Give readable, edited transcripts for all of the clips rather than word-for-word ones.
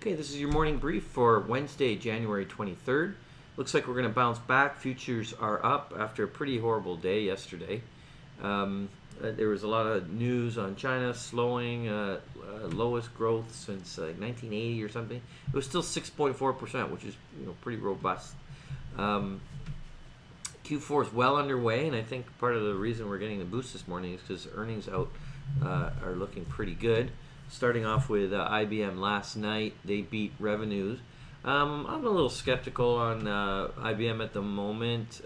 Okay, this is your morning brief for Wednesday, January 23rd. Looks like we're going to bounce back. Futures are up after a pretty horrible day yesterday. There was a lot of news on China slowing, lowest growth since 1980 or something. It was still 6.4%, which is pretty robust. Q4 is well underway, and I think part of the reason we're getting the boost this morning is because earnings out are looking pretty good. Starting off with IBM last night, they beat revenues. I'm a little skeptical on IBM at the moment.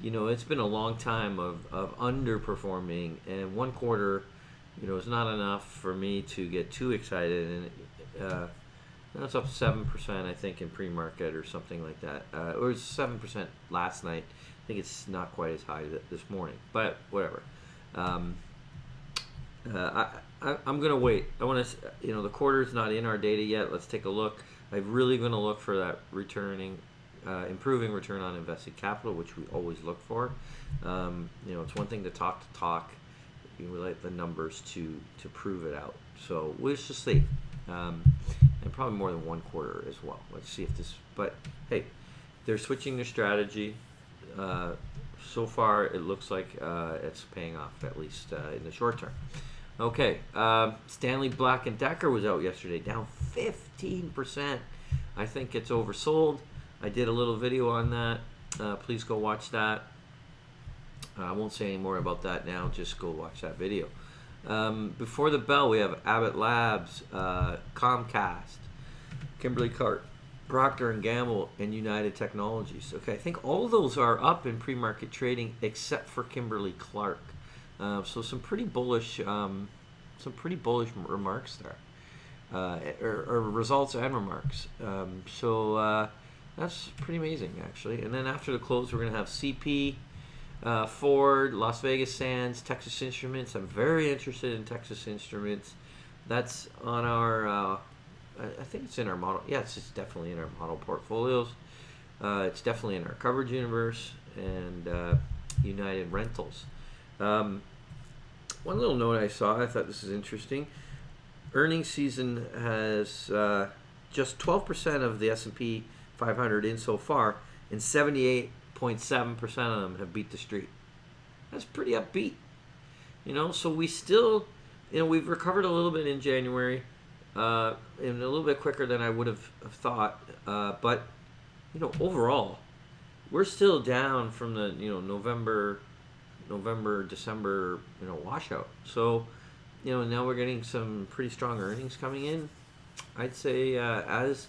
It's been a long time of underperforming, and one quarter, is not enough for me to get too excited. And it's up 7%, I think, in pre-market or something like that. It was 7% last night. I think it's not quite as high this morning, but whatever. I'm going to wait. I want to, the quarter's not in our data yet. Let's take a look. I'm really going to look for that improving return on invested capital, which we always look for. It's one thing to talk. We like the numbers to prove it out. So we'll just see. And probably more than one quarter as well. Let's see if this, but hey, they're switching their strategy. So far, it looks like it's paying off, at least in the short term. Okay, Stanley Black & Decker was out yesterday, down 15%. I think it's oversold. I did a little video on that. Please go watch that. I won't say any more about that now. Just go watch that video. Before the bell, we have Abbott Labs, Comcast, Kimberly-Clark, Procter & Gamble, and United Technologies. Okay, I think all of those are up in pre-market trading except for Kimberly-Clark. So some pretty bullish remarks there, or results and remarks. So that's pretty amazing, actually. And then after the close, we're going to have CP, Ford, Las Vegas Sands, Texas Instruments. I'm very interested in Texas Instruments. That's on our, I think it's in our model. Yes, it's definitely in our model portfolios. It's definitely in our coverage universe, and United Rentals. One little note I saw, I thought this is interesting. Earnings season has just 12% of the S&P 500 in so far, and 78.7% of them have beat the street. That's pretty upbeat. So we still, we've recovered a little bit in January, and a little bit quicker than I would have thought. But, overall, we're still down from the, November, December, washout. So, now we're getting some pretty strong earnings coming in. I'd say, as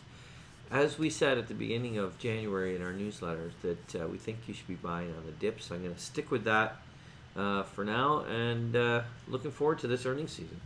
we said at the beginning of January in our newsletter, that we think you should be buying on the dips. I'm going to stick with that for now, and looking forward to this earnings season.